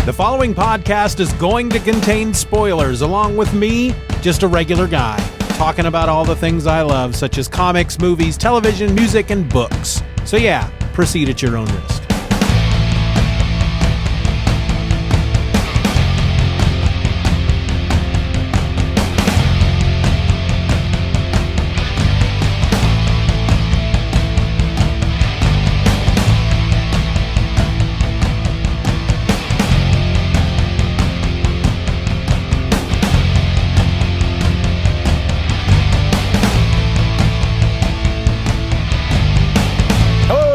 The following podcast is going to contain spoilers, along with me, just a regular guy, talking about all the things I love, such as comics, movies, television, music, and books. So yeah, proceed at your own risk.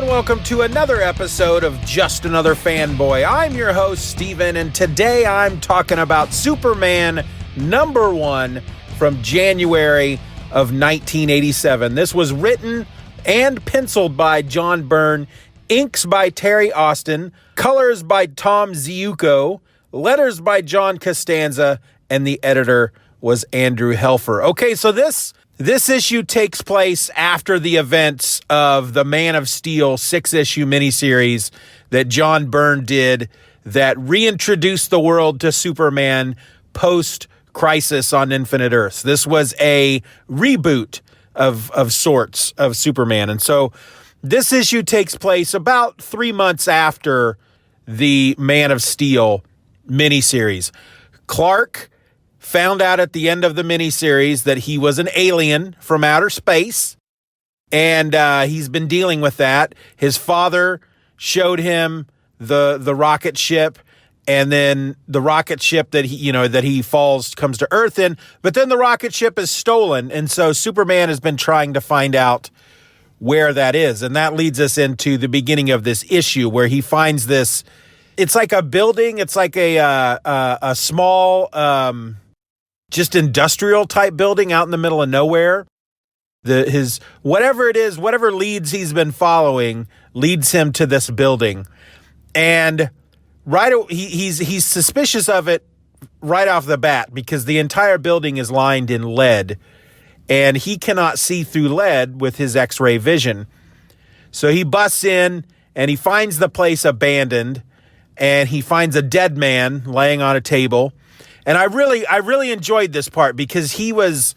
Welcome to another episode of Just Another Fanboy. I'm your host, Steven, and today I'm talking about Superman #1 from January of 1987. This was written and penciled by John Byrne, inks by Terry Austin, colors by Tom Ziuko, letters by John Costanza, and the editor was Andrew Helfer. Okay, so this issue takes place after the events of the Man of Steel 6-issue miniseries that John Byrne did that reintroduced the world to Superman post-Crisis on Infinite Earths. This was a reboot of sorts of Superman. And so this issue takes place about 3 months after the Man of Steel miniseries. Clark found out at the end of the miniseries that he was an alien from outer space, and he's been dealing with that. His father showed him the rocket ship, and then the rocket ship that he comes to Earth in, but then the rocket ship is stolen, and so Superman has been trying to find out where that is, and that leads us into the beginning of this issue where he finds this. It's like a building. It's like a small just industrial type building out in the middle of nowhere. Whatever leads he's been following leads him to this building, and he's suspicious of it right off the bat because the entire building is lined in lead, and he cannot see through lead with his X-ray vision. So he busts in and he finds the place abandoned, and he finds a dead man laying on a table. And I really enjoyed this part because he's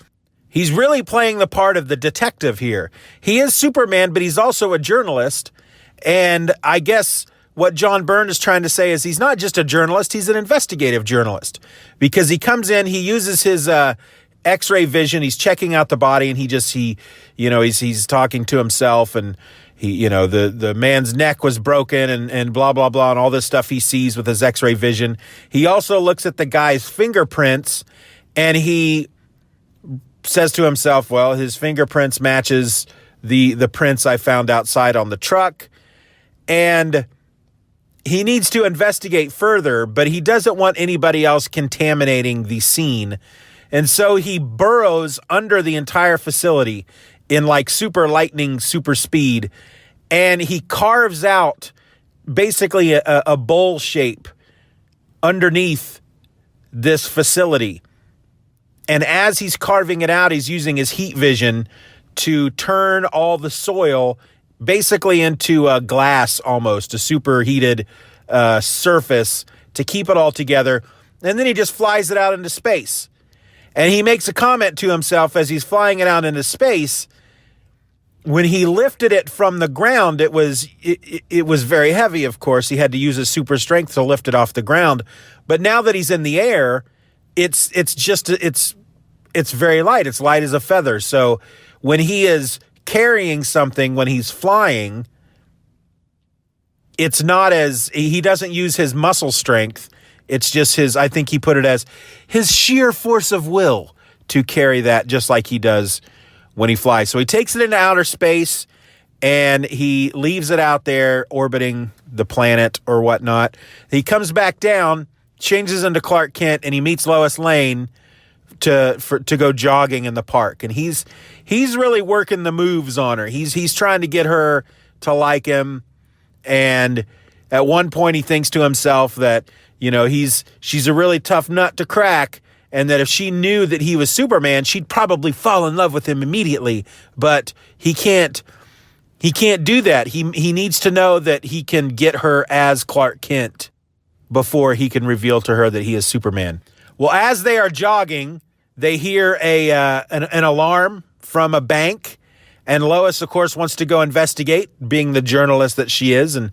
really playing the part of the detective here. He is Superman, but he's also a journalist. And I guess what John Byrne is trying to say is he's not just a journalist, he's an investigative journalist. Because he comes in, he uses his X-ray vision, he's checking out the body, and he's talking to himself, and the man's neck was broken and blah, blah, blah, and all this stuff he sees with his X-ray vision. He also looks at the guy's fingerprints, and he says to himself, well, his fingerprints matches the prints I found outside on the truck. And he needs to investigate further, but he doesn't want anybody else contaminating the scene. And so he burrows under the entire facility in like super lightning, super speed, and he carves out basically a bowl shape underneath this facility. And as he's carving it out, he's using his heat vision to turn all the soil basically into a glass, almost a superheated surface to keep it all together. And then he just flies it out into space. And he makes a comment to himself as he's flying it out into space. When he lifted it from the ground, it was very heavy, of course. He had to use his super strength to lift it off the ground. But now that he's in the air, it's very light. It's light as a feather. So when he is carrying something, when he's flying, he doesn't use his muscle strength. It's just I think he put it as his sheer force of will to carry that, just like he does when he flies. So he takes it into outer space and he leaves it out there orbiting the planet or whatnot. He comes back down, changes into Clark Kent, and he meets Lois Lane to go jogging in the park. And he's really working the moves on her. He's trying to get her to like him. And at one point he thinks to himself that, she's a really tough nut to crack, and that if she knew that he was Superman, she'd probably fall in love with him immediately. But he can't do that. He needs to know that he can get her as Clark Kent before he can reveal to her that he is Superman. Well, as they are jogging, they hear an alarm from a bank, and Lois, of course, wants to go investigate, being the journalist that she is, and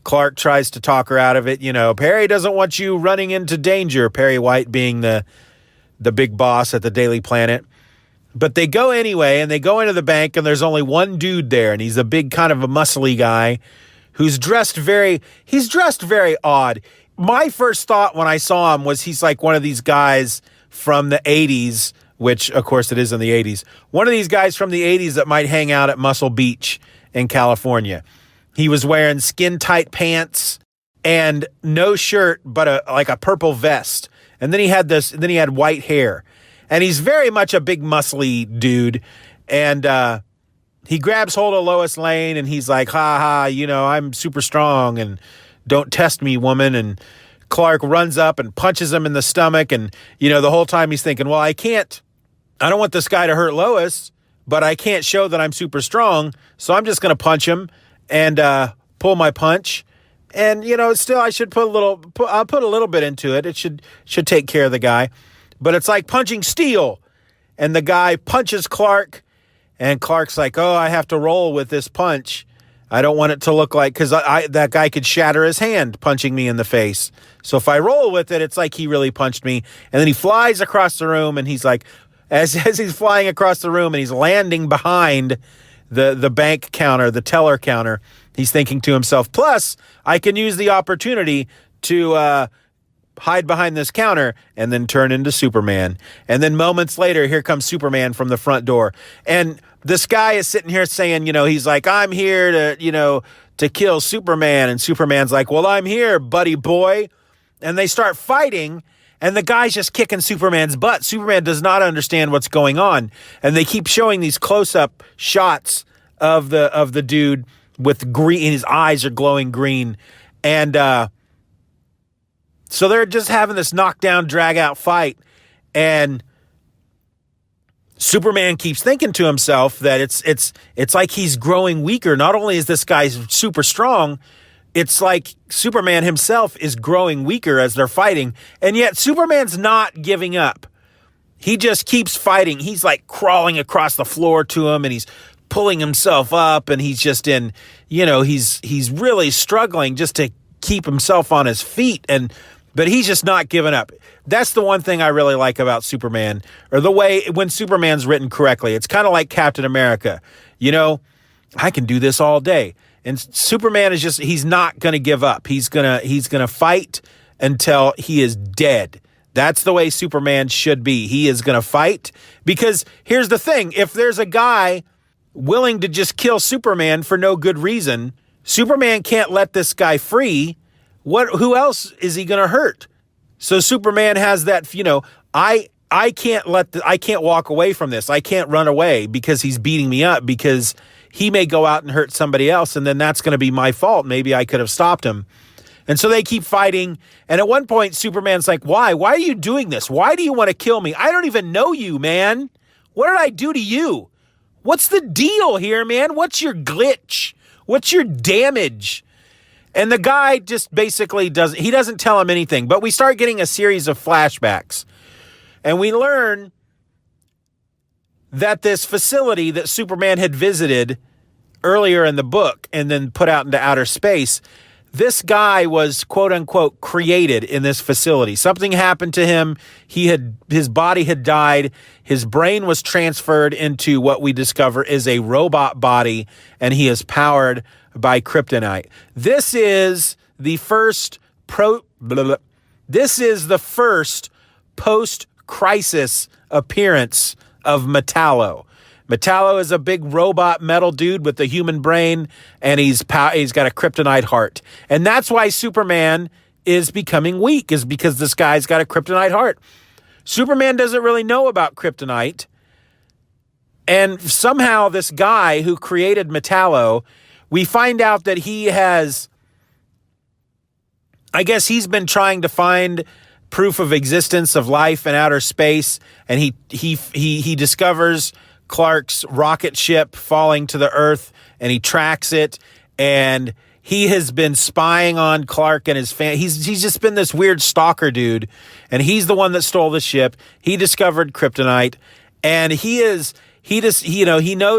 Clark tries to talk her out of it. Perry doesn't want you running into danger, Perry White being the big boss at the Daily Planet. But they go anyway, and they go into the bank, and there's only one dude there, and he's a big kind of a muscly guy who's dressed very odd. My first thought when I saw him was he's like one of these guys from the 80s, which, of course, it is in the 80s. One of these guys from the 80s that might hang out at Muscle Beach in California. He was wearing skin-tight pants and no shirt, but like a purple vest. And then he had white hair. And he's very much a big, muscly dude. And he grabs hold of Lois Lane, and he's like, ha, I'm super strong, and don't test me, woman. And Clark runs up and punches him in the stomach. And, the whole time he's thinking, well, I don't want this guy to hurt Lois, but I can't show that I'm super strong. So I'm just going to punch him and pull my punch. And, still I should I'll put a little bit into it. It should take care of the guy. But it's like punching steel. And the guy punches Clark, and Clark's like, oh, I have to roll with this punch. I don't want it to look like, because that guy could shatter his hand punching me in the face. So if I roll with it, it's like he really punched me. And then he flies across the room, and he's like, as he's flying across the room and he's landing behind the bank counter, the teller counter, he's thinking to himself, plus I can use the opportunity to hide behind this counter and then turn into Superman. And then moments later, here comes Superman from the front door. And this guy is sitting here saying, he's like, I'm here to kill Superman. And Superman's like, well, I'm here, buddy boy. And they start fighting, and the guy's just kicking Superman's butt. Superman does not understand what's going on. And they keep showing these close-up shots of the dude with green, and his eyes are glowing green. And so they're just having this knockdown, drag-out fight. And Superman keeps thinking to himself that it's like he's growing weaker. Not only is this guy super strong, it's like Superman himself is growing weaker as they're fighting. And yet Superman's not giving up. He just keeps fighting. He's like crawling across the floor to him, and he's pulling himself up, and he's just he's really struggling just to keep himself on his feet. But he's just not giving up. That's the one thing I really like about Superman, or the way when Superman's written correctly. It's kind of like Captain America. I can do this all day. And Superman is he's not going to give up. He's going to fight until he is dead. That's the way Superman should be. He is going to fight, because here's the thing. If there's a guy willing to just kill Superman for no good reason, Superman can't let this guy free. Who else is he going to hurt? So Superman has that, I can't walk away from this. I can't run away because he's beating me up, because he may go out and hurt somebody else, and then that's going to be my fault. Maybe I could have stopped him. And so they keep fighting. And at one point, Superman's like, why? Why are you doing this? Why do you want to kill me? I don't even know you, man. What did I do to you? What's the deal here, man? What's your glitch? What's your damage? And the guy just basically doesn't tell him anything. But we start getting a series of flashbacks. And we learn that this facility that Superman had visited earlier in the book and then put out into outer space, this guy was, quote unquote, created in this facility. Something happened to him. His body had died. His brain was transferred into what we discover is a robot body, and he is powered by kryptonite. This is the first post-crisis appearance of Metallo. Metallo is a big robot metal dude with a human brain, and he's got a kryptonite heart. And that's why Superman is becoming weak, is because this guy's got a kryptonite heart. Superman doesn't really know about kryptonite. And somehow this guy who created Metallo, we find out that he has, I guess he's been trying to find proof of existence of life in outer space, and he discovers Clark's rocket ship falling to the earth, and he tracks it, and he has been spying on Clark and his family. He's just been this weird stalker dude, and he's the one that stole the ship. He discovered kryptonite, and he knows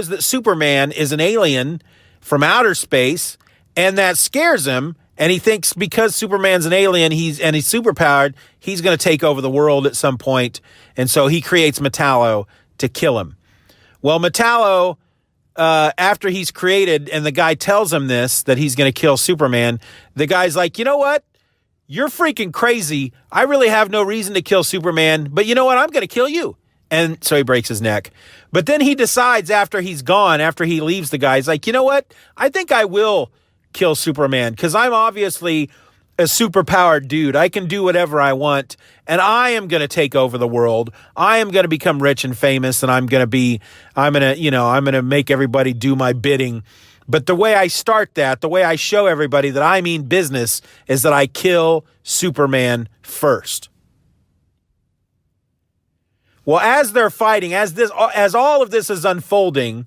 that Superman is an alien from outer space, and that scares him. And he thinks because Superman's an alien, he's superpowered, he's going to take over the world at some point. And so he creates Metallo to kill him. Well, Metallo, after he's created and the guy tells him this, that he's going to kill Superman, the guy's like, you know what? You're freaking crazy. I really have no reason to kill Superman, but you know what? I'm going to kill you. And so he breaks his neck. But then he decides after he's gone, after he leaves the guy, he's like, you know what? I think I will kill Superman because I'm obviously a superpowered dude. I can do whatever I want, and I am going to take over the world. I am going to become rich and famous, and I'm going to make everybody do my bidding. But the way I start that, the way I show everybody that I mean business, is that I kill Superman first. Well, as they're fighting, as all of this is unfolding,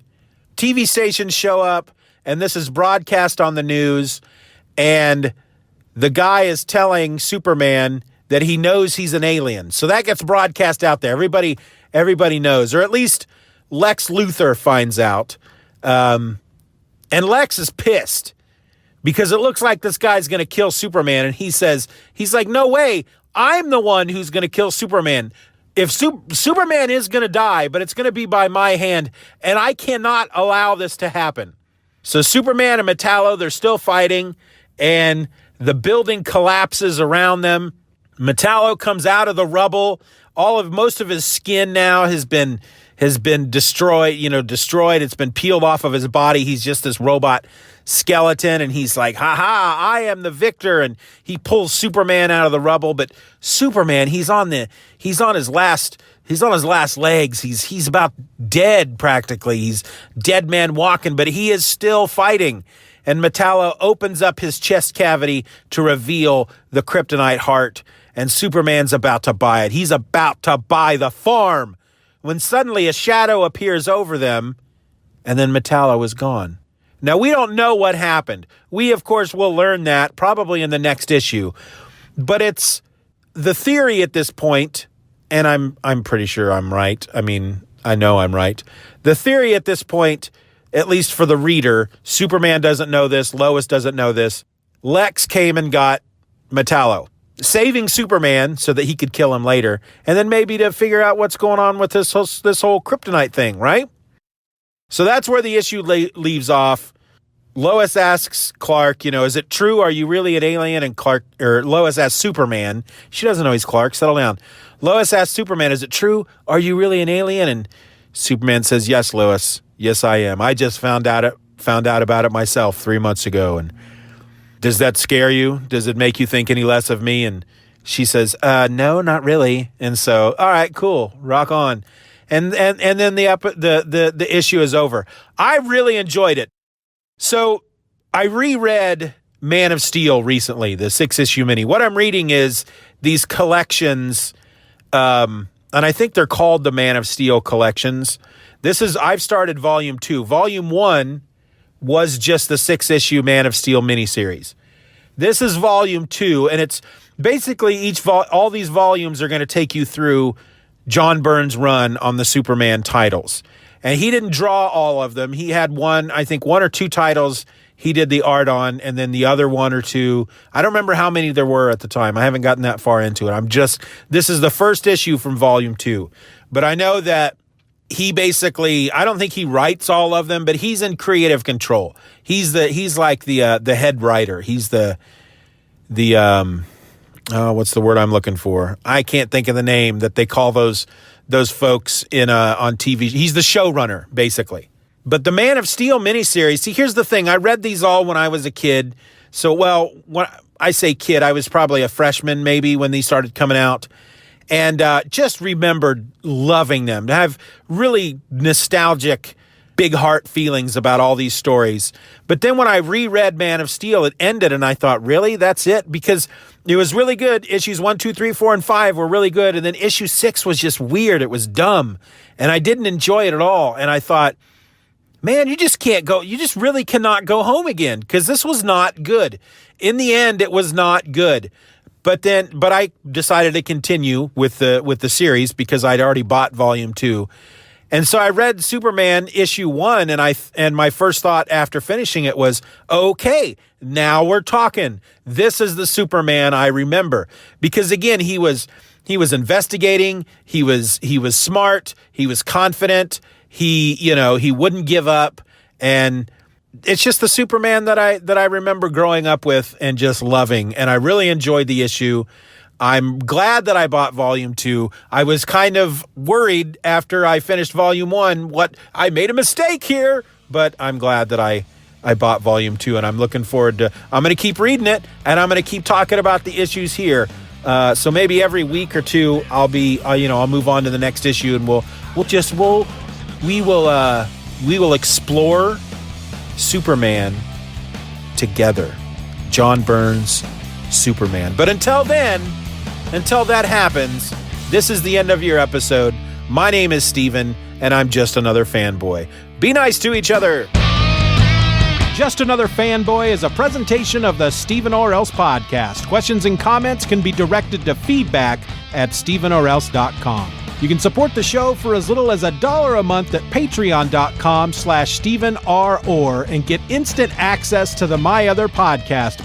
TV stations show up, and this is broadcast on the news, and the guy is telling Superman that he knows he's an alien. So that gets broadcast out there. Everybody knows, or at least Lex Luthor finds out. And Lex is pissed because it looks like this guy's going to kill Superman. And he's like, no way, I'm the one who's going to kill Superman. If Superman is going to die, but it's going to be by my hand, and I cannot allow this to happen. So Superman and Metallo, they're still fighting, and the building collapses around them. Metallo comes out of the rubble. Most of his skin now has been destroyed. It's been peeled off of his body. He's just this robot skeleton, and he's like, "Ha ha! I am the victor!" And he pulls Superman out of the rubble. But Superman, he's on his last legs. He's about dead practically. He's dead man walking, but he is still fighting. And Metallo opens up his chest cavity to reveal the kryptonite heart, and Superman's about to buy it. He's about to buy the farm when suddenly a shadow appears over them, and then Metallo is gone. Now, we don't know what happened. We, of course, will learn that probably in the next issue. But it's the theory at this point, and I'm pretty sure I'm right. I mean, I know I'm right. The theory at this point, at least for the reader, Superman doesn't know this, Lois doesn't know this. Lex came and got Metallo, saving Superman so that he could kill him later, and then maybe to figure out what's going on with this whole kryptonite thing, right? So that's where the issue leaves off. Lois asks Clark, is it true? Are you really an alien? And Lois asks Superman. She doesn't know he's Clark. Settle down. Lois asks Superman, is it true? Are you really an alien? And Superman says, yes, Lois. Yes, I am. I just found out about it myself 3 months ago. And does that scare you? Does it make you think any less of me? And she says, no, not really. And so, all right, cool. Rock on. And then the issue is over. I really enjoyed it. So I reread Man of Steel recently, the 6-issue mini. What I'm reading is these collections, and I think they're called the Man of Steel collections. I've started volume 2. Volume 1 was just the 6-issue Man of Steel miniseries. This is volume 2, and it's basically all these volumes are going to take you through John Byrne's run on the Superman titles. And he didn't draw all of them. He had one or two titles he did the art on, and then the other one or two, I don't remember how many there were at the time. I haven't gotten that far into it. This is the first issue from volume 2. But I know that he basically, I don't think he writes all of them, but he's in creative control. He's like the head writer. He's the what's the word I'm looking for? I can't think of the name that they call those folks on TV. He's the showrunner, basically. But the Man of Steel miniseries, see, here's the thing. I read these all when I was a kid. So, when I say kid, I was probably a freshman maybe when these started coming out. And just remembered loving them, to have really nostalgic, big heart feelings about all these stories. But then when I reread Man of Steel, it ended, and I thought, really? That's it? Because it was really good. Issues 1, 2, 3, 4, and 5 were really good. And then issue 6 was just weird. It was dumb. And I didn't enjoy it at all. And I thought, man, you just can't go. You just really cannot go home again because this was not good. In the end, it was not good. But I decided to continue with the series because I'd already bought volume 2. And so I read Superman issue 1 and my first thought after finishing it was, okay, now we're talking. This is the Superman I remember. Because again, he was investigating, he was smart, he was confident, he wouldn't give up, and it's just the Superman that I remember growing up with and just loving, and I really enjoyed the issue. I'm glad that I bought volume 2. I was kind of worried after I finished volume 1 I made a mistake here, but I'm glad that I bought volume 2, and I'm looking forward to I'm going to keep reading it, and I'm going to keep talking about the issues here. So maybe every week or two I'll move on to the next issue, and we will explore Superman together. John Byrne's Superman. But until that happens, this is the end of your episode. My name is Steven, and I'm just another fanboy. Be nice to each other. Just Another Fanboy is a presentation of the Steven or Else podcast. Questions and comments can be directed to feedback@stevenorelse.com. You can support the show for as little as $1 a month at patreon.com/StevenRor and get instant access to the My Other podcast,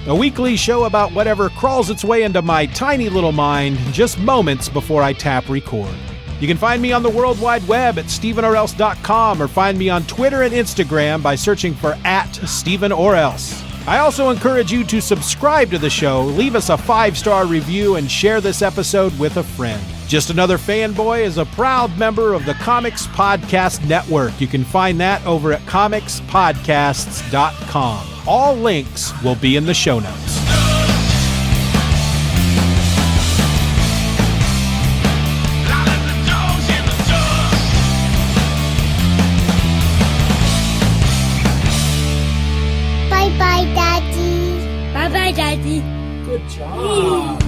a weekly show about whatever crawls its way into my tiny little mind just moments before I tap record. You can find me on the World Wide Web at stevenorelse.com or find me on Twitter and Instagram by searching for @StevenOrElse. I also encourage you to subscribe to the show, leave us a 5-star review, and share this episode with a friend. Just Another Fanboy is a proud member of the Comics Podcast Network. You can find that over at comicspodcasts.com. All links will be in the show notes. Bye-bye, Daddy. Bye-bye, Daddy. Good job.